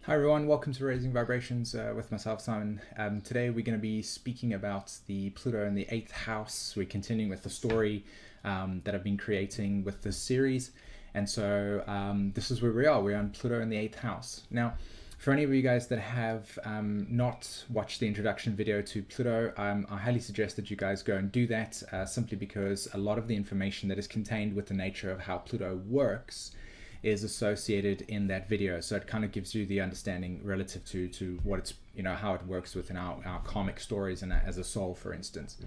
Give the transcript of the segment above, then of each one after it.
Hi everyone, welcome to Raising Vibrations with myself, Simon. Today we're going to be speaking about the Pluto in the 8th house. We're continuing with the story that I've been creating with this series. And so this is where we are. We're on Pluto in the 8th house. Now, for any of you guys that have not watched the introduction video to Pluto, I highly suggest that you guys go and do that simply because a lot of the information that is contained with the nature of how Pluto works is associated in that video, so it kind of gives you the understanding relative to what it's, how it works within our karmic stories and as a soul, for instance.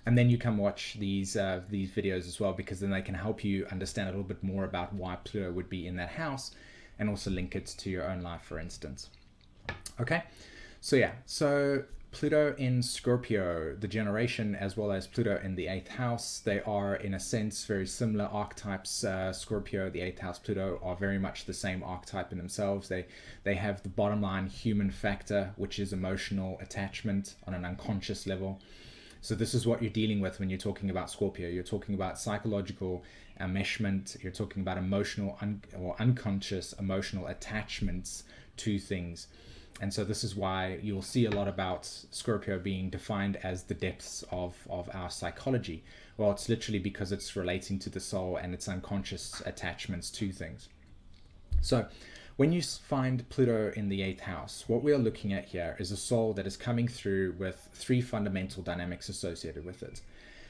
And then you come watch these videos as well, because then they can help you understand a little bit more about why Pluto would be in that house and also link it to your own life, for instance. Okay, so Pluto in Scorpio, the generation, as well as Pluto in the 8th house, they are in a sense very similar archetypes. Scorpio, the 8th house, Pluto are very much the same archetype in themselves. They have the bottom line human factor, which is emotional attachment on an unconscious level. So this is what you're dealing with when you're talking about Scorpio. You're talking about psychological enmeshment. You're talking about emotional or unconscious emotional attachments to things. And so this is why you'll see a lot about Scorpio being defined as the depths of our psychology. Well, it's literally because it's relating to the soul and its unconscious attachments to things. So when you find Pluto in the 8th house, what we are looking at here is a soul that is coming through with three fundamental dynamics associated with it.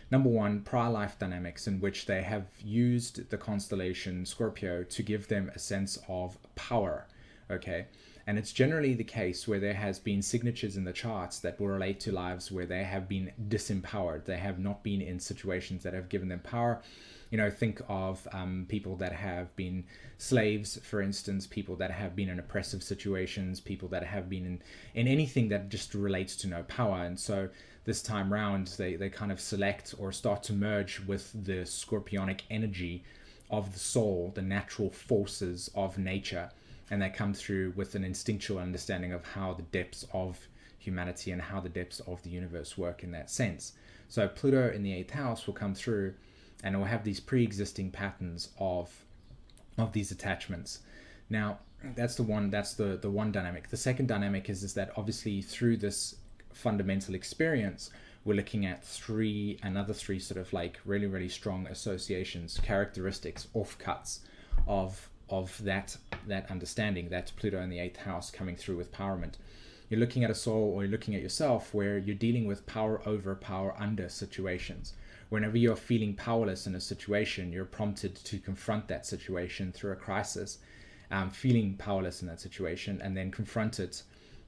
Number one, prior life dynamics, in which they have used the constellation Scorpio to give them a sense of power. Okay. And it's generally the case where there has been signatures in the charts that will relate to lives where they have been disempowered. They have not been in situations that have given them power. Think of people that have been slaves, for instance, people that have been in oppressive situations, people that have been in anything that just relates to no power. And so this time round, they kind of select or start to merge with the scorpionic energy of the soul, the natural forces of nature. And they come through with an instinctual understanding of how the depths of humanity and how the depths of the universe work in that sense. So Pluto in the 8th house will come through and it will have these pre-existing patterns of these attachments. Now, that's the one dynamic. The second dynamic is that obviously through this fundamental experience, we're looking at another three sort of like really, really strong associations, characteristics, offcuts of that understanding, that Pluto in the 8th house coming through with empowerment. You're looking at a soul, or you're looking at yourself, where you're dealing with power over, power under situations. Whenever you're feeling powerless in a situation, you're prompted to confront that situation through a crisis, feeling powerless in that situation, and then confront it,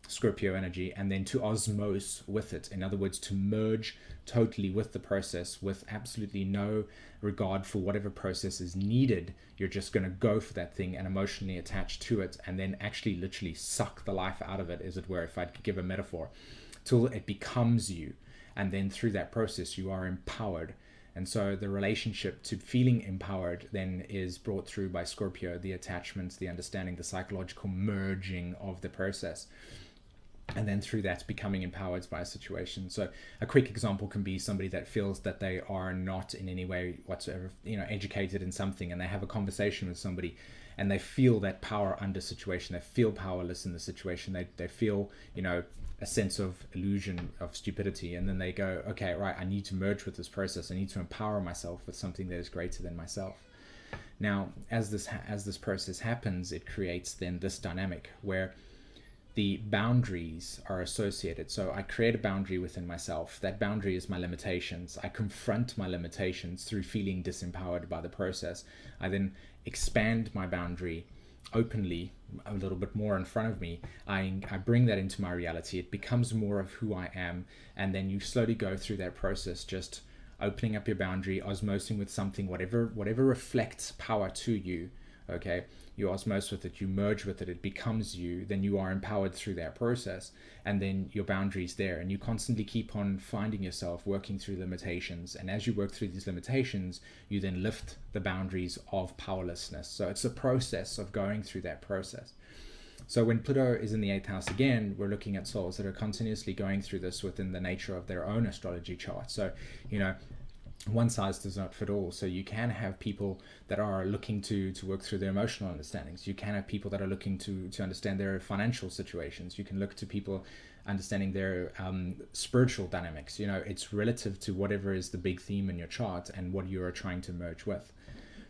Scorpio energy, and then to osmose with it. In other words, to merge totally with the process with absolutely no regard for whatever process is needed. You're just going to go for that thing and emotionally attach to it, and then actually literally suck the life out of it, as it were, if I could give a metaphor, till it becomes you. And then through that process, you are empowered. And so the relationship to feeling empowered then is brought through by Scorpio, the attachments, the understanding, the psychological merging of the process. And then through that, becoming empowered by a situation. So a quick example can be somebody that feels that they are not in any way whatsoever, educated in something, and they have a conversation with somebody and they feel that power under situation. They feel powerless in the situation. They feel, a sense of illusion of stupidity. And then they go, okay, right, I need to merge with this process. I need to empower myself with something that is greater than myself. Now, as this process happens, it creates then this dynamic where the boundaries are associated. So I create a boundary within myself. That boundary is my limitations. I confront my limitations through feeling disempowered by the process. I then expand my boundary openly, a little bit more in front of me. I bring that into my reality. It becomes more of who I am. And then you slowly go through that process, just opening up your boundary, osmosing with something, whatever reflects power to you. Okay, you osmose with it, you merge with it, it becomes you, then you are empowered through that process, and then your boundaries there, and you constantly keep on finding yourself working through limitations. And as you work through these limitations, you then lift the boundaries of powerlessness. So it's a process of going through that process. So when Pluto is in the 8th house again, we're looking at souls that are continuously going through this within the nature of their own astrology chart. So one size does not fit all. So you can have people that are looking to work through their emotional understandings. You can have people that are looking to understand their financial situations. You can look to people understanding their spiritual dynamics. It's relative to whatever is the big theme in your chart and what you are trying to merge with.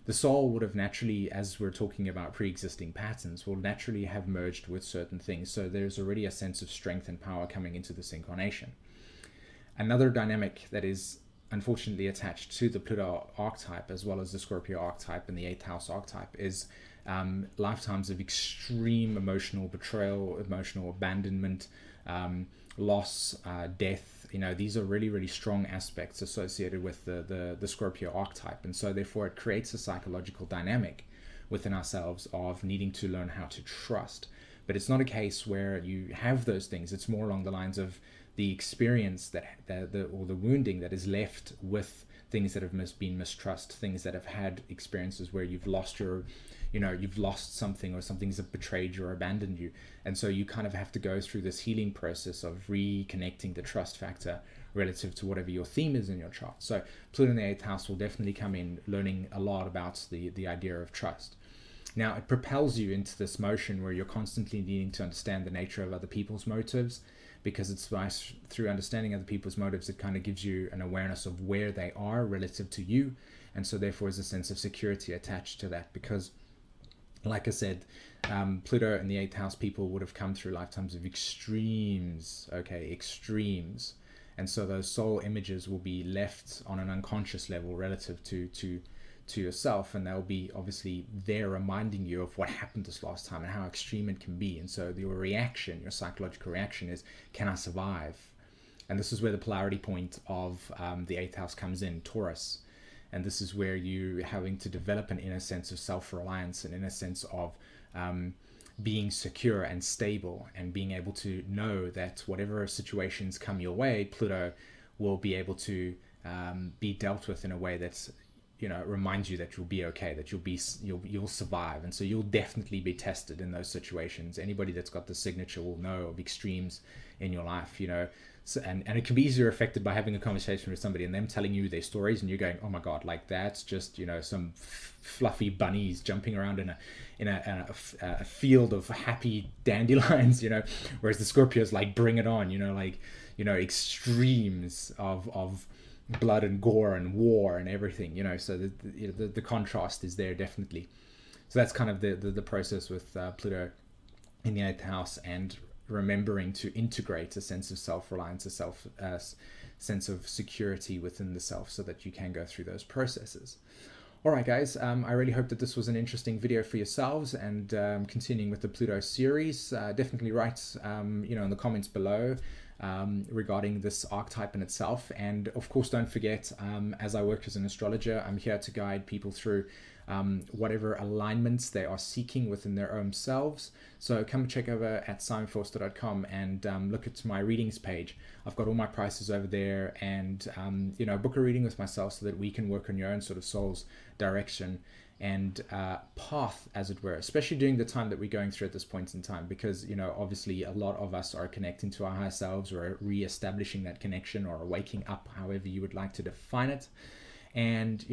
The soul would have naturally, as we're talking about pre-existing patterns, will naturally have merged with certain things. So there's already a sense of strength and power coming into this incarnation. Another dynamic that is unfortunately attached to the Pluto archetype, as well as the Scorpio archetype and the 8th house archetype, is lifetimes of extreme emotional betrayal, emotional abandonment, loss, death. These are really, really strong aspects associated with the Scorpio archetype. And so therefore it creates a psychological dynamic within ourselves of needing to learn how to trust. But it's not a case where you have those things. It's more along the lines of the experience or the wounding that is left with things that have been mistrust, things that have had experiences where you've lost you've lost something, or something's betrayed you or abandoned you. And so you kind of have to go through this healing process of reconnecting the trust factor relative to whatever your theme is in your chart. So Pluto in the 8th house will definitely come in learning a lot about the idea of trust. Now, it propels you into this motion where you're constantly needing to understand the nature of other people's motives, because it's through understanding other people's motives, it kind of gives you an awareness of where they are relative to you. And so therefore is a sense of security attached to that, because like I said, Pluto in the 8th house people would have come through lifetimes of extremes, extremes. And so those soul images will be left on an unconscious level relative to yourself, and they'll be obviously there reminding you of what happened this last time and how extreme it can be. And so your reaction, your psychological reaction is, can I survive? And this is where the polarity point of the 8th house comes in, Taurus. And this is where you're having to develop an inner sense of self-reliance, an inner sense of being secure and stable, and being able to know that whatever situations come your way, Pluto will be able to be dealt with in a way that's, reminds you that you'll be okay, that you'll survive. And so you'll definitely be tested in those situations. Anybody that's got the signature will know of extremes in your life, So, and it can be easier affected by having a conversation with somebody and them telling you their stories, and you're going, oh my God, like that's just, some fluffy bunnies jumping around in a field of happy dandelions, whereas the Scorpios like, bring it on, extremes of blood and gore and war and everything, so the contrast is there definitely. So that's kind of the process with Pluto in the 8th house, and remembering to integrate a sense of self-reliance, a sense of security within the self, so that you can go through those processes. All right, guys, I really hope that this was an interesting video for yourselves, and continuing with the Pluto series, definitely write in the comments below regarding this archetype in itself. And of course, don't forget, as I work as an astrologer, I'm here to guide people through whatever alignments they are seeking within their own selves. So come check over at simonforster.com and look at my readings page. I've got all my prices over there, and book a reading with myself so that we can work on your own sort of soul's direction and path, as it were, especially during the time that we're going through at this point in time, because obviously a lot of us are connecting to our higher selves, or re-establishing that connection, or waking up, however you would like to define it. And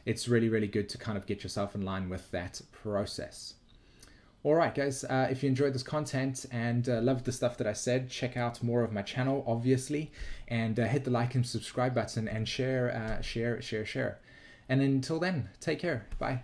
it's really, really good to kind of get yourself in line with that process. All right, guys, if you enjoyed this content and loved the stuff that I said, check out more of my channel, obviously, and hit the like and subscribe button, and share. And until then, take care. Bye.